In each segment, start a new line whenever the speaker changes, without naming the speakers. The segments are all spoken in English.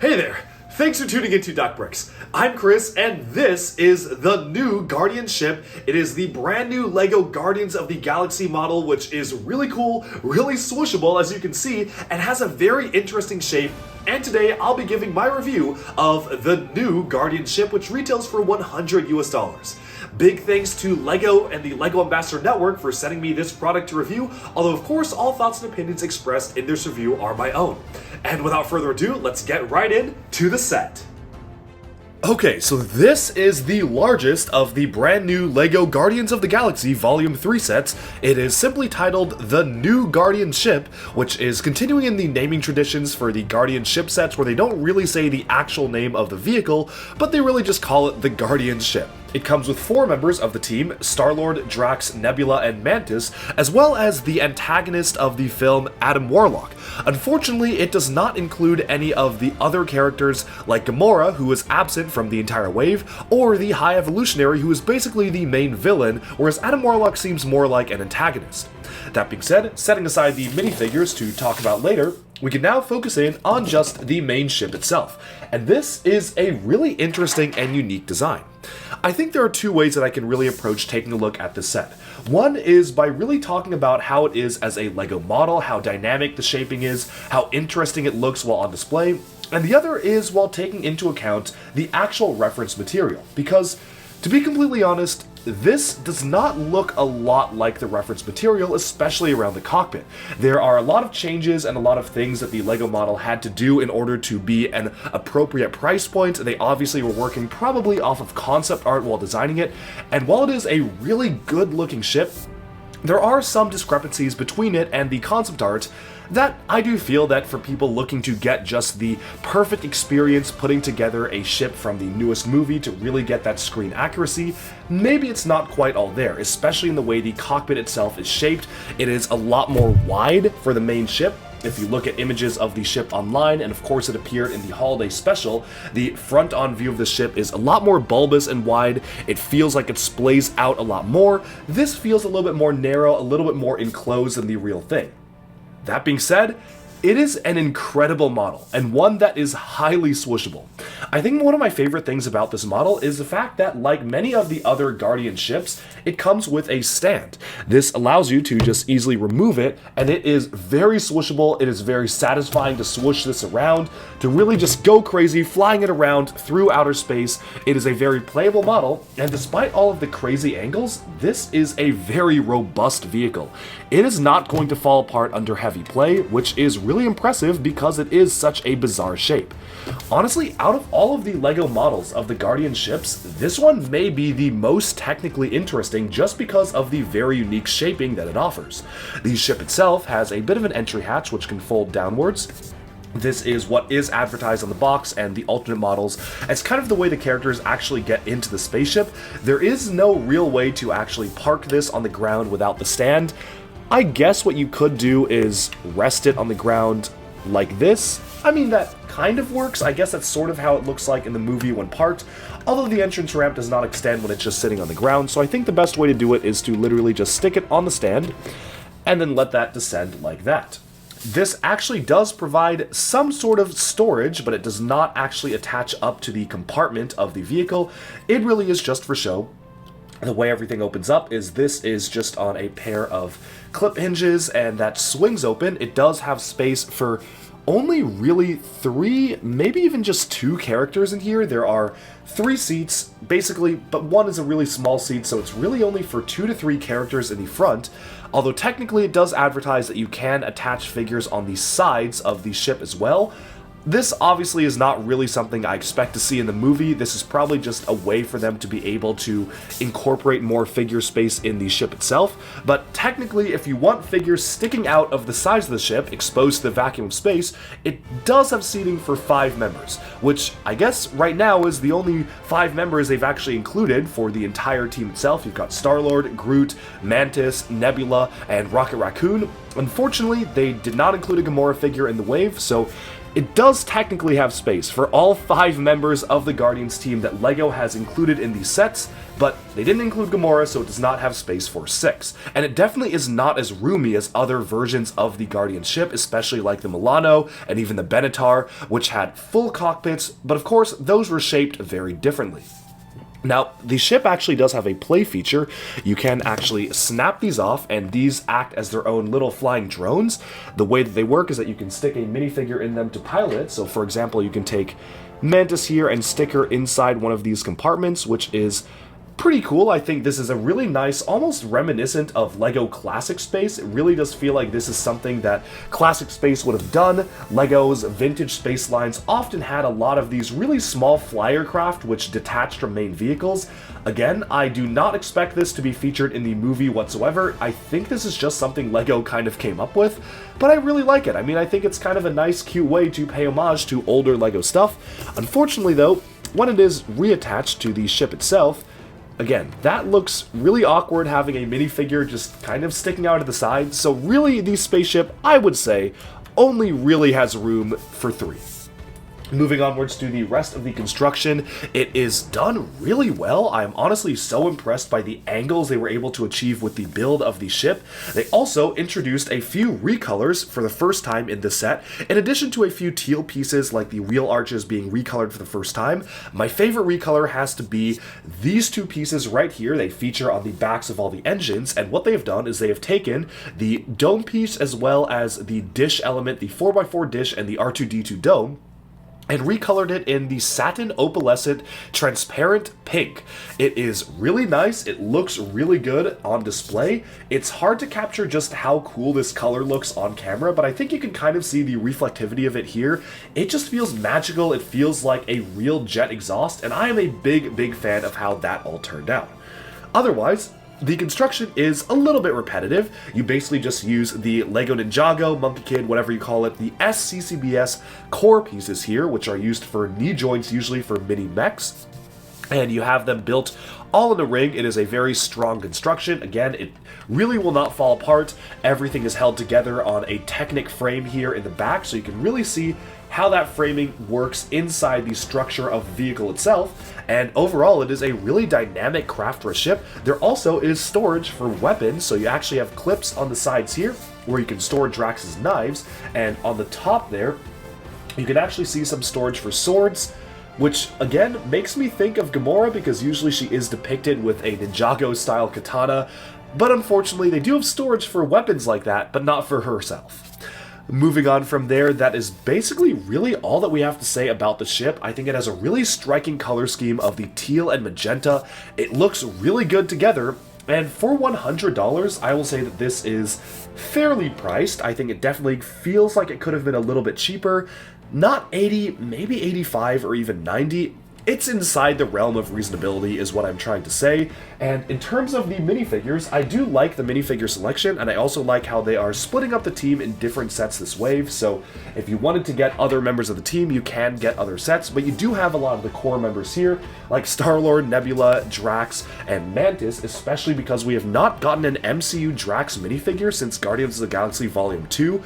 Hey there! Thanks for tuning into DuckBricks. I'm Chris, and this is the new Guardian ship. It is the brand new LEGO Guardians of the Galaxy model, which is really cool, really swooshable, as you can see, and has a very interesting shape. And today, I'll be giving my review of the new Guardian ship, which retails for $100 US. Big thanks to LEGO and the LEGO Ambassador Network for sending me this product to review, although of course all thoughts and opinions expressed in this review are my own. And without further ado, let's get right in to the set. Okay, so this is the largest of the brand new LEGO Guardians of the Galaxy Volume 3 sets. It is simply titled The New Guardian Ship, which is continuing in the naming traditions for the Guardian ship sets where they don't really say the actual name of the vehicle, but they really just call it the Guardian ship. It comes with 4 members of the team, Star-Lord, Drax, Nebula, and Mantis, as well as the antagonist of the film, Adam Warlock. Unfortunately, it does not include any of the other characters like Gamora, who is absent from the entire wave, or the High Evolutionary, who is basically the main villain, whereas Adam Warlock seems more like an antagonist. That being said, setting aside the minifigures to talk about later, we can now focus in on just the main ship itself, and this is a really interesting and unique design. I think there are 2 ways that I can really approach taking a look at this set. One is by really talking about how it is as a LEGO model, how dynamic the shaping is, how interesting it looks while on display, and the other is while taking into account the actual reference material, because to be completely honest, this does not look a lot like the reference material, especially around the cockpit. There are a lot of changes and a lot of things that the LEGO model had to do in order to be an appropriate price point. They obviously were working probably off of concept art while designing it, and while it is a really good looking ship, there are some discrepancies between it and the concept art that I do feel that for people looking to get just the perfect experience putting together a ship from the newest movie to really get that screen accuracy, maybe it's not quite all there, especially in the way the cockpit itself is shaped. It is a lot more wide for the main ship. If you look at images of the ship online, and of course it appeared in the holiday special, the front-on view of the ship is a lot more bulbous and wide. It feels like it splays out a lot more. This feels a little bit more narrow, a little bit more enclosed than the real thing. That being said, it is an incredible model, and one that is highly swooshable. I think one of my favorite things about this model is the fact that, like many of the other Guardian ships, it comes with a stand. This allows you to just easily remove it, and it is very swooshable. It is very satisfying to swoosh this around, to really just go crazy, flying it around through outer space. It is a very playable model, and despite all of the crazy angles, this is a very robust vehicle. It is not going to fall apart under heavy play, which is really impressive because it is such a bizarre shape. Honestly, out of all of the LEGO models of the Guardian ships, this one may be the most technically interesting just because of the very unique shaping that it offers. The ship itself has a bit of an entry hatch which can fold downwards. This is what is advertised on the box and the alternate models. It's kind of the way the characters actually get into the spaceship. There is no real way to actually park this on the ground without the stand. I guess what you could do is rest it on the ground like this. I mean, that kind of works. I guess that's sort of how it looks like in the movie when parked, although the entrance ramp does not extend when it's just sitting on the ground, so I think the best way to do it is to literally just stick it on the stand and then let that descend like that. This actually does provide some sort of storage, but it does not actually attach up to the compartment of the vehicle. It really is just for show. The way everything opens up is this is just on a pair of clip hinges, and that swings open. It does have space for only really 3, maybe even just 2 characters in here. There are 3 seats, basically, but one is a really small seat, so it's really only for 2 to 3 characters in the front, although technically it does advertise that you can attach figures on the sides of the ship as well. This obviously is not really something I expect to see in the movie. This is probably just a way for them to be able to incorporate more figure space in the ship itself. But technically, if you want figures sticking out of the sides of the ship, exposed to the vacuum of space, it does have seating for 5 members, which I guess right now is the only 5 members they've actually included for the entire team itself. You've got Star-Lord, Groot, Mantis, Nebula, and Rocket Raccoon. Unfortunately, they did not include a Gamora figure in the wave, so it does technically have space for all 5 members of the Guardians team that LEGO has included in these sets, but they didn't include Gamora, so it does not have space for 6. And it definitely is not as roomy as other versions of the Guardian ship, especially like the Milano and even the Benatar, which had full cockpits, but of course, those were shaped very differently. Now, the ship actually does have a play feature. You can actually snap these off, and these act as their own little flying drones. The way that they work is that you can stick a minifigure in them to pilot it. So, for example, you can take Mantis here and stick her inside one of these compartments, which is pretty cool. I think this is a really nice, almost reminiscent of LEGO Classic Space. It really does feel like this is something that Classic Space would have done. LEGO's vintage space lines often had a lot of these really small flyer craft which detached from main vehicles. Again, I do not expect this to be featured in the movie whatsoever. I think this is just something LEGO kind of came up with, but I really like it. I mean, I think it's kind of a nice, cute way to pay homage to older LEGO stuff. Unfortunately, though, when it is reattached to the ship itself, again, that looks really awkward having a minifigure just kind of sticking out of the side, so really the spaceship, I would say, only really has room for 3. Moving onwards to the rest of the construction, it is done really well. I'm honestly so impressed by the angles they were able to achieve with the build of the ship. They also introduced a few recolors for the first time in this set, in addition to a few teal pieces like the wheel arches being recolored for the first time. My favorite recolor has to be these 2 pieces right here. They feature on the backs of all the engines, and what they have done is they have taken the dome piece as well as the dish element, the 4x4 dish and the R2-D2 dome, and recolored it in the satin opalescent transparent pink. It is really nice. It looks really good on display. It's hard to capture just how cool this color looks on camera, but I think you can kind of see the reflectivity of it here. It just feels magical. It feels like a real jet exhaust, and I am a big fan of how that all turned out. Otherwise, the construction is a little bit repetitive. You basically just use the LEGO Ninjago, Monkey Kid, whatever you call it, the SCCBS core pieces here, which are used for knee joints, usually for mini mechs. And you have them built all in a ring. It is a very strong construction. Again, it really will not fall apart. Everything is held together on a Technic frame here in the back, so you can really see how that framing works inside the structure of the vehicle itself, and overall it is a really dynamic craft for a ship. There also is storage for weapons, so you actually have clips on the sides here where you can store Drax's knives, and on the top there you can actually see some storage for swords, which again makes me think of Gamora because usually she is depicted with a Ninjago style katana, but unfortunately they do have storage for weapons like that, but not for herself. Moving on from there, that is basically really all that we have to say about the ship. I think it has a really striking color scheme of the teal and magenta. It looks really good together, and for $100, I will say that this is fairly priced. I think it definitely feels like it could have been a little bit cheaper. Not 80, maybe 85 or even 90. It's inside the realm of reasonability is what I'm trying to say, and in terms of the minifigures, I do like the minifigure selection, and I also like how they are splitting up the team in different sets this wave, so if you wanted to get other members of the team, you can get other sets, but you do have a lot of the core members here, like Star-Lord, Nebula, Drax, and Mantis, especially because we have not gotten an MCU Drax minifigure since Guardians of the Galaxy Volume 2.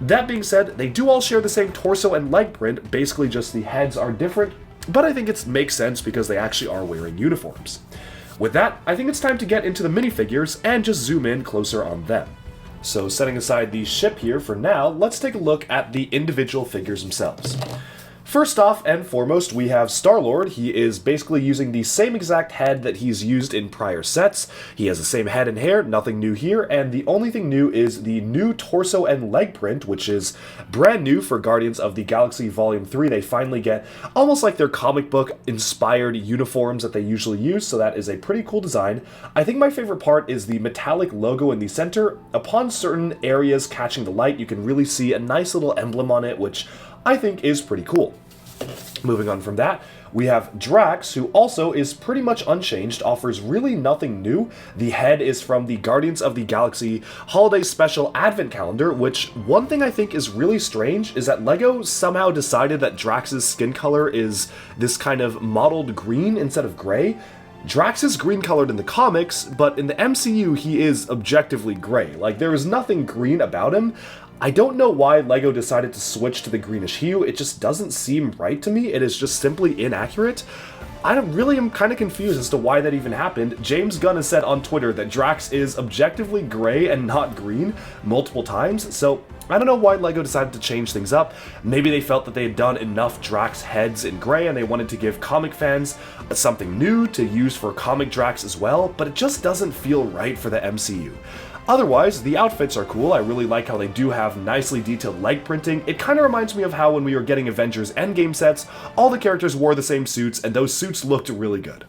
That being said, they do all share the same torso and leg print, basically just the heads are different, but I think it makes sense because they actually are wearing uniforms. With that, I think it's time to get into the minifigures and just zoom in closer on them. So setting aside the ship here for now, let's take a look at the individual figures themselves. First off and foremost, we have Star-Lord. He is basically using the same exact head that he's used in prior sets. He has the same head and hair, nothing new here, and the only thing new is the new torso and leg print, which is brand new for Guardians of the Galaxy Volume 3. They finally get almost like their comic book inspired uniforms that they usually use, so that is a pretty cool design. I think my favorite part is the metallic logo in the center. Upon certain areas catching the light, you can really see a nice little emblem on it, which I think is pretty cool. Moving on from that, we have Drax, who also is pretty much unchanged, offers really nothing new. The head is from the Guardians of the Galaxy Holiday Special Advent Calendar, which one thing I think is really strange is that LEGO somehow decided that Drax's skin color is this kind of mottled green instead of gray. Drax is green colored in the comics, but in the MCU he is objectively gray. Like, there is nothing green about him. I don't know why LEGO decided to switch to the greenish hue. It just doesn't seem right to me. It is just simply inaccurate. I really am kind of confused as to why that even happened. James Gunn has said on Twitter that Drax is objectively gray and not green multiple times, so I don't know why LEGO decided to change things up. Maybe they felt that they had done enough Drax heads in gray and they wanted to give comic fans something new to use for comic Drax as well, but it just doesn't feel right for the MCU. Otherwise, the outfits are cool. I really like how they do have nicely detailed leg printing. It kind of reminds me of how when we were getting Avengers Endgame sets, all the characters wore the same suits, and those suits looked really good.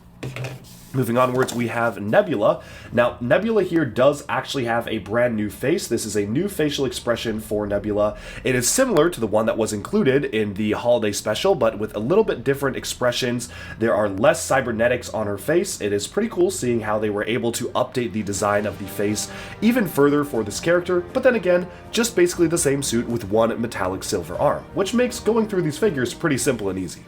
Moving onwards, we have Nebula. Now, Nebula here does actually have a brand new face. This is a new facial expression for Nebula. It is similar to the one that was included in the holiday special, but with a little bit different expressions. There are less cybernetics on her face. It is pretty cool seeing how they were able to update the design of the face even further for this character, but then again, just basically the same suit with one metallic silver arm, which makes going through these figures pretty simple and easy.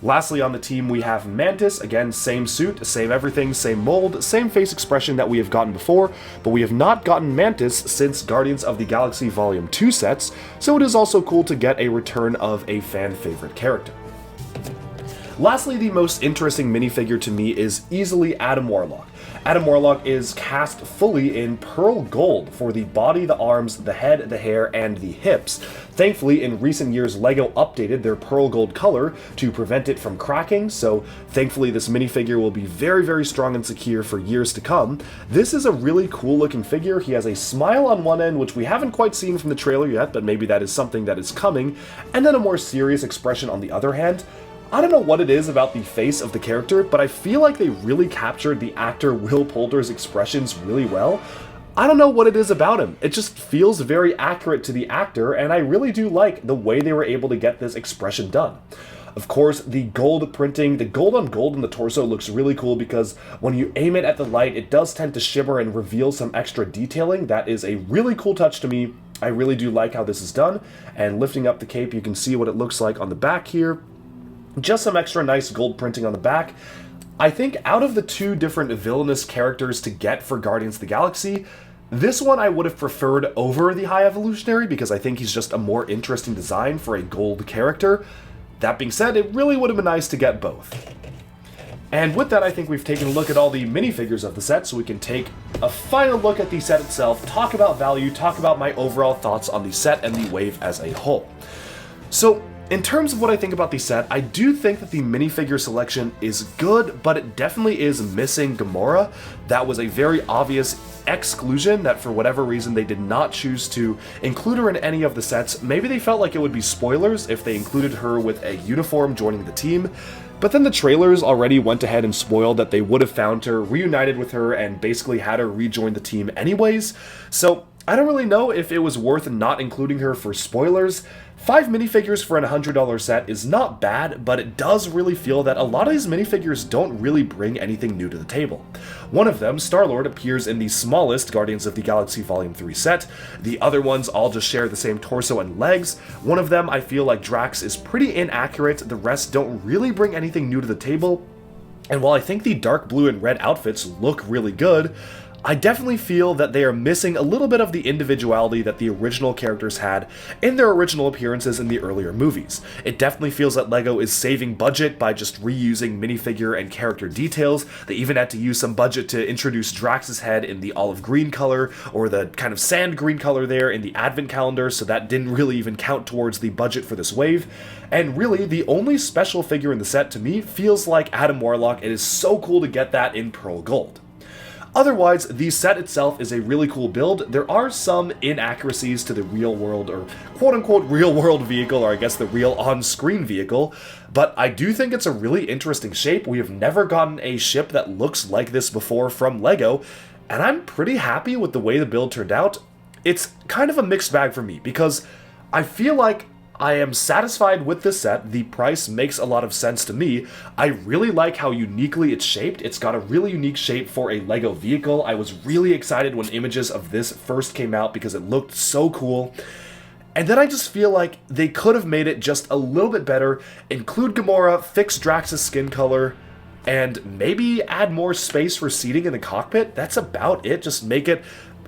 Lastly on the team we have Mantis, again same suit, same everything, same mold, same face expression that we have gotten before, but we have not gotten Mantis since Guardians of the Galaxy Volume 2 sets, so it is also cool to get a return of a fan favorite character. Lastly, the most interesting minifigure to me is easily Adam Warlock. Adam Warlock is cast fully in pearl gold for the body, the arms, the head, the hair, and the hips. Thankfully, in recent years, LEGO updated their pearl gold color to prevent it from cracking, so thankfully this minifigure will be very, very strong and secure for years to come. This is a really cool looking figure. He has a smile on one end, which we haven't quite seen from the trailer yet, but maybe that is something that is coming, and then a more serious expression on the other hand. I don't know what it is about the face of the character, but I feel like they really captured the actor Will Poulter's expressions really well. I don't know what it is about him. It just feels very accurate to the actor, and I really do like the way they were able to get this expression done. Of course, the gold printing, the gold on gold in the torso looks really cool because when you aim it at the light, it does tend to shimmer and reveal some extra detailing. That is a really cool touch to me. I really do like how this is done, and lifting up the cape, you can see what it looks like on the back here. Just some extra nice gold printing on the back. I think out of the two different villainous characters to get for Guardians of the Galaxy, this one I would have preferred over the High Evolutionary because I think he's just a more interesting design for a gold character. That being said, it really would have been nice to get both. And with that, I think we've taken a look at all the minifigures of the set, so we can take a final look at the set itself, talk about value, talk about my overall thoughts on the set and the wave as a whole. So, in terms of what I think about the set, I do think that the minifigure selection is good, but it definitely is missing Gamora. That was a very obvious exclusion that for whatever reason they did not choose to include her in any of the sets. Maybe they felt like it would be spoilers if they included her with a uniform joining the team, but then the trailers already went ahead and spoiled that they would have found her, reunited with her, and basically had her rejoin the team anyways. So I don't really know if it was worth not including her for spoilers. 5 minifigures for an $100 set is not bad, but it does really feel that a lot of these minifigures don't really bring anything new to the table. One of them, Star-Lord, appears in the smallest Guardians of the Galaxy Volume 3 set. The other ones all just share the same torso and legs. One of them, I feel like Drax is pretty inaccurate. The rest don't really bring anything new to the table. And while I think the dark blue and red outfits look really good, I definitely feel that they are missing a little bit of the individuality that the original characters had in their original appearances in the earlier movies. It definitely feels that LEGO is saving budget by just reusing minifigure and character details. They even had to use some budget to introduce Drax's head in the olive green color, or the kind of sand green color there in the advent calendar, so that didn't really even count towards the budget for this wave. And really, the only special figure in the set to me feels like Adam Warlock. It is so cool to get that in pearl gold. Otherwise, the set itself is a really cool build. There are some inaccuracies to the real world, or quote-unquote real world vehicle, or I guess the real on-screen vehicle, but I do think it's a really interesting shape. We have never gotten a ship that looks like this before from LEGO, and I'm pretty happy with the way the build turned out. It's kind of a mixed bag for me, because I feel like I am satisfied with this set. The price makes a lot of sense to me. I really like how uniquely it's shaped. It's got a really unique shape for a LEGO vehicle. I was really excited when images of this first came out because it looked so cool. And then I just feel like they could have made it just a little bit better, include Gamora, fix Drax's skin color, and maybe add more space for seating in the cockpit. That's about it. Just make it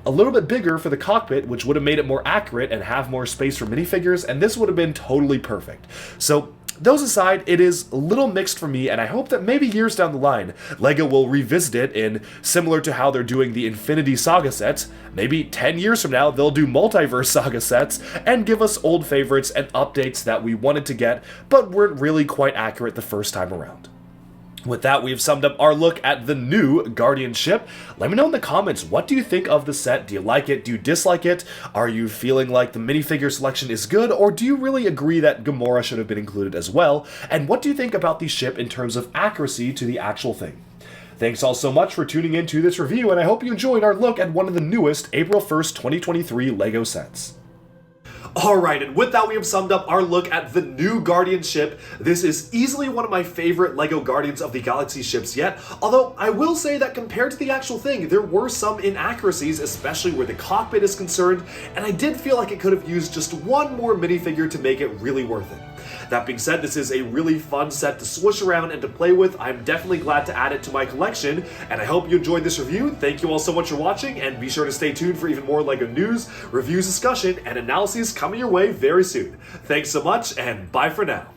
a little bit bigger for the cockpit, which would have made it more accurate and have more space for minifigures, and this would have been totally perfect. So those aside, it is a little mixed for me, and I hope that maybe years down the line, LEGO will revisit it in similar to how they're doing the Infinity Saga sets. Maybe 10 years from now, they'll do Multiverse Saga sets and give us old favorites and updates that we wanted to get, but weren't really quite accurate the first time around. With that, we've summed up our look at the new Guardian ship. Let me know in the comments, what do you think of the set? Do you like it? Do you dislike it? Are you feeling like the minifigure selection is good? Or do you really agree that Gamora should have been included as well? And what do you think about the ship in terms of accuracy to the actual thing? Thanks all so much for tuning in to this review, and I hope you enjoyed our look at one of the newest April 1st, 2023 LEGO sets. Alright, and with that we have summed up our look at the new Guardian ship. This is easily one of my favorite LEGO Guardians of the Galaxy ships yet, although I will say that compared to the actual thing, there were some inaccuracies, especially where the cockpit is concerned, and I did feel like it could have used just one more minifigure to make it really worth it. That being said, this is a really fun set to swoosh around and to play with. I'm definitely glad to add it to my collection, and I hope you enjoyed this review. Thank you all so much for watching, and be sure to stay tuned for even more LEGO news, reviews, discussion, and analyses coming your way very soon. Thanks so much, and bye for now.